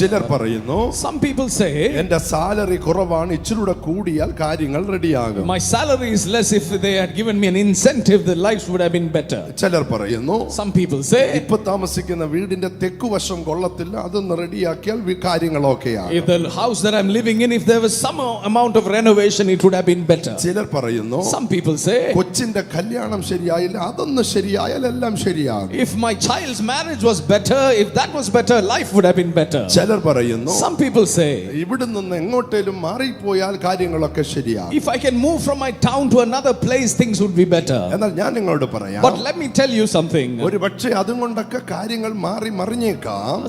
ചിലർ പറയുന്നു, some people say, എന്റെ സാലറി കുറവാണ്, ഇച്ചിരൂടെ കൂടിയാൽ കാര്യങ്ങൾ റെഡിയാകും. my salary is less, if they had given me an incentive the lives would have been better. ചിലർ പറയുന്നു, some people say, ഇപ്പോ താമസിക്കുന്ന വീടിന്റെ തെക്കുവശം കൊള്ളത്തില്ല, അതൊന്ന് റെഡിയാക്കിയാൽ കാര്യങ്ങൾ ഓക്കെയാണ്. if the house that I'm living in, if there was some amount of renovation, it would have been better. ചിലർ പറയുന്നു, some people say, കൊച്ചിന്റെ കല്യാണം ശരിയായില്ല, അതൊന്ന് ശരിയായാൽ എല്ലാം ശരിയാകും. if my child's marriage was better, if that was better, life would have been better. ചിലർ പറയുന്നു, some people say, ഇവിടെ നിന്ന് എങ്ങോട്ടേലും മാറിപ്പോയാൽ കാര്യങ്ങളൊക്കെ ശരിയാകും. if I can move from my town to another place, things would be better. എന്നാൽ ഞാൻ നിങ്ങളോട് പറയാം, but let me tell you something, ഒരുപക്ഷേ അതുകൊണ്ടൊക്കെ കാര്യങ്ങൾ മാറി മറിഞ്ഞേക്കാം.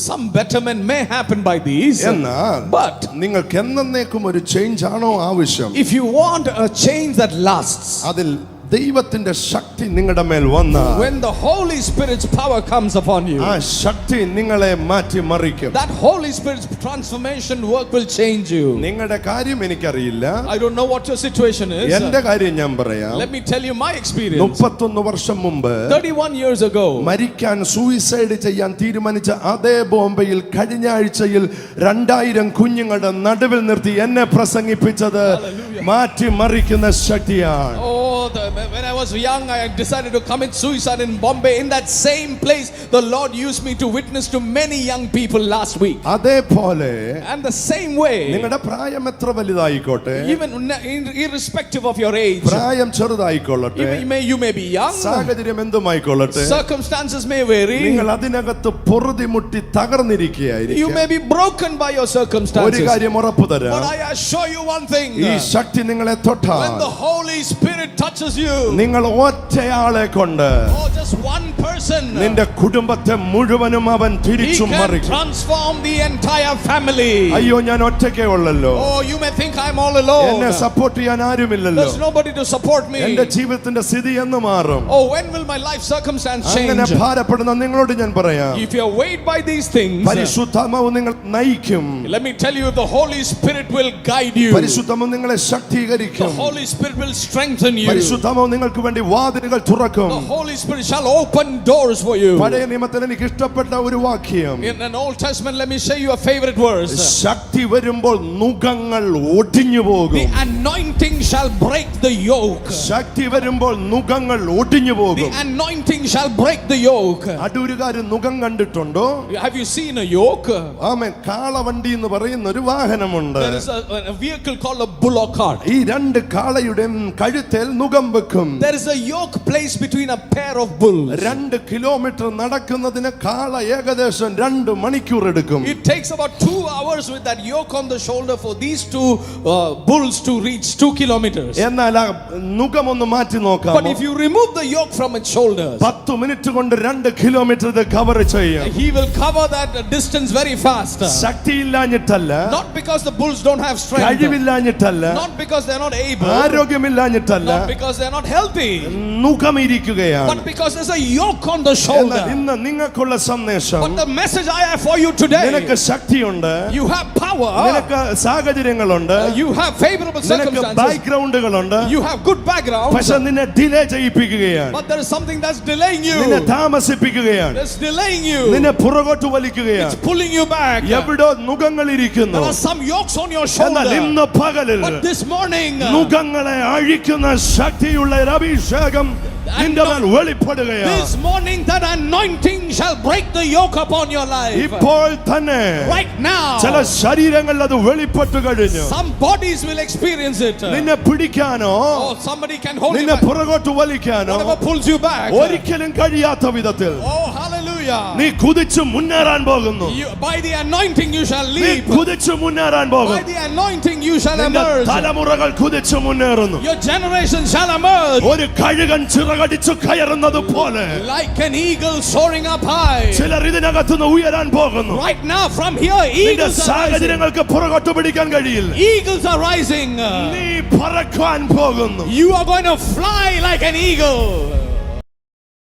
some betterment may happen by these, എന്നാൽ but നിങ്ങൾക്ക് എന്നേക്കും ഒരു ചേഞ്ച് ആണോ ആവശ്യം? if you want a change that lasts, അതിൽ ദൈവത്തിന്റെ ശക്തി നിങ്ങളുടെ മേൽ വന്നാൽ, when the Holy Spirit's power comes upon you, ആ ശക്തി നിങ്ങളെ മാറ്റി മറിക്കും. that Holy Spirit's transformation work will change you. നിങ്ങളുടെ കാര്യം എനിക്കറിയില്ല, I don't know what your situation is. എന്റെ കാര്യം ഞാൻ പറയാം. let me tell you my experience. 31 വർഷം മുമ്പ് 31 years ago, മരിക്കാൻ സൂയിസൈഡ് ചെയ്യാൻ തീരുമാനിച്ച അതേ ബോംബെയിൽ കഴിഞ്ഞ ആഴ്ചയിൽ 2000 കുഞ്ഞുങ്ങളുടെ നടുവിൽ നിർത്തി എന്നെ പ്രസംഗിപ്പിച്ചത് മാറ്റി മറിക്കുന്ന ശക്തിയാണ്. when I was young, I decided to commit suicide in Bombay. In that same place, the Lord used me to witness to many young people last week. അതേപോലെ, and the same way, നിങ്ങളുടെ പ്രായം എത്ര വലുതായിക്കോട്ടെ, even irrespective of your age, പ്രായം ചെറുതായിക്കൊള്ളട്ടെ, you may be young, സാഹചര്യം എന്തുമായിക്കൊള്ളട്ടെ, circumstances may vary, നിങ്ങൾ അതിനകത്ത് പൊറുതിമുട്ടി തകർന്നിരിക്കുകയായിരിക്കും. you may be broken by your circumstances. ഒരു കാര്യം ഉറപ്പു തരാം, but I assure you one thing, ഈ ശക്തി നിങ്ങളെ തൊട്ടാൽ, when the Holy Spirit touches you, നിങ്ങൾ ഒറ്റയാളെ കൊണ്ട്, just one person, നിന്റെ കുടുംബത്തെ മുഴുവനും അവൻ തിരിച്ചു മറിക്കും. transform the entire family. അയ്യോ, ഞാൻ ഒറ്റയ്ക്കേ ഉള്ളല്ലോ, oh, you may think I'm all alone, എന്നെ സപ്പോർട്ട് ചെയ്യാൻ ആരുമില്ലല്ലോ, there's nobody to support me, എന്റെ ജീവിതത്തിന്റെ സ്ഥിതി എന്ന് മാറും. oh, when will my life circumstance change? അങ്ങനെ ഭാരപ്പെടുന്ന നിങ്ങളോട് ഞാൻ പറയാം, if you are weighed by these things, പരിശുദ്ധാത്മാവ് നിങ്ങൾ നയിക്കും. let me tell you, the Holy Spirit will guide you, പരിശുദ്ധാത്മാവ് നിങ്ങളെ ശക്തീകരിക്കും. the Holy Spirit will strengthen you, പരിശുദ്ധാത്മാവ് നിങ്ങൾക്ക് വേണ്ടി വാതിലുകൾ തുറക്കും. the Holy Spirit shall open doors for you. പഴയ നിയമത്തിൽ എനിക്ക് ഇഷ്ടപ്പെട്ട ഒരു വാക്യം, in an Old Testament, let me show you a favorite verse, ശക്തി വരുമ്പോൾ നുകങ്ങൾ ഒടിഞ്ഞു പോകും. the anointing shall break the yoke, ശക്തി വരുമ്പോൾ നുകങ്ങൾ ഒടിഞ്ഞു പോകും. the anointing shall break the yoke. അടൂരുകാരൻ നുകം കണ്ടിട്ടുണ്ടോ? have you seen a yoke? ആമേൻ. കാളവണ്ടി എന്ന് പറയുന്ന ഒരു വാഹനമുണ്ട്. there is a vehicle called a bullock cart. ഈ രണ്ട് കാളയുടെയും കഴുത്തിൽ നുകം വെക്കും. there is a yoke placed between a pair of bulls. 2 kilometre നടക്കുന്നതിന് കാള ഏകദേശം 2 മണിക്കൂർ എടുക്കും. it takes about 2 hours with that yoke on the shoulder for these two bulls to reach 2 kilometers. എന്നാൽ നുകം ഒന്ന് മാറ്റി നോക്കാം. but if you remove the yoke from its shoulders, 10 minute കൊണ്ട് 2 കിലോമീറ്റർ ഇത് കവർ ചെയ്യും. he will cover that distance very fast. ശക്തിയില്ലാഞ്ഞിട്ടല്ല, not because the bulls don't have strength, കഴിവില്ലാഞ്ഞിട്ടല്ല, not because they are not able, ആരോഗ്യമില്ലാഞ്ഞിട്ടല്ല, not because they are not healthy, നുകമിരിക്കുകയാണ്. but because there's a yoke on the shoulder. ഇന്ന് നിങ്ങൾക്കുള്ള സന്ദേശം, but the message I have for you today, നിനക്ക് ശക്തിയുണ്ട്, you have power, നിനക്ക് സാഹചര്യങ്ങളുണ്ട്, you have favorable നിനക്ക് circumstances, ബാക്ക്ഗ്രൗണ്ടുകളുണ്ട്, you have good background, പക്ഷെ നിന്നെ delay ചെയ്യിപ്പിക്കുകയാണ്, but there is something that's delaying you, നിന്നെ താമസിപ്പിക്കുകയാണ്, that's delaying you, നിന്നെ പുറകോട്ട് വലിക്കുകയാണ്, it's pulling you back. എവിടോ നുകങ്ങൾ ഇരിക്കുന്നു. there are some yokes on your എന്നാൽ shoulder, ഇന്ന് പകലിൽ but this morning നുകങ്ങളെ അഴിക്കുന്ന ശക്തിയുള്ള ഒരു അഭിഷേകം നിന്റെ മേൽ വെളിപ്പെടുകയാണ്. this morning that anointing shall break the yoke upon your life. ഇപ്പോൾ തന്നെ right now ചില ശരീരങ്ങളിൽ അത് വെളിപ്പെട്ടു കഴിഞ്ഞു. some bodies will experience it. നിന്നെ പിടിക്കാനോ, oh, somebody can hold you നിന്നെ back, പുറകോട്ട് വലിക്കാനോ whatever pulls you back, ഒരിക്കലും കഴിയാത്ത വിധത്തിൽ oh hallelujah, നീ കുതിച്ചു മുന്നേറാൻ പോകുന്നു. by the anointing you shall നീ leap, കുതിച്ചു മുന്നേറാൻ by പോകുന്നു. the anointing you shall നിന്റെ emerge, തലമുറകൾ കുതിച്ചു മുന്നേറുന്നു. your generation shall emerge ഒരു കഴുകൻ ചിറകടിച്ചു കയറുന്നത് പോലെ like an eagle soaring up high. ചിലർ ഇതിനകത്തുനിന്ന് ഉയരാൻ പോകുന്നു. right now from here നിന്റെ eagles are rising. സാഹചര്യങ്ങൾക്ക് പുറകോട്ട് പിടിക്കാൻ കഴിയില്ല. eagles are rising. നീ പറക്കാൻ പോകുന്നു. you are going to fly like an eagle.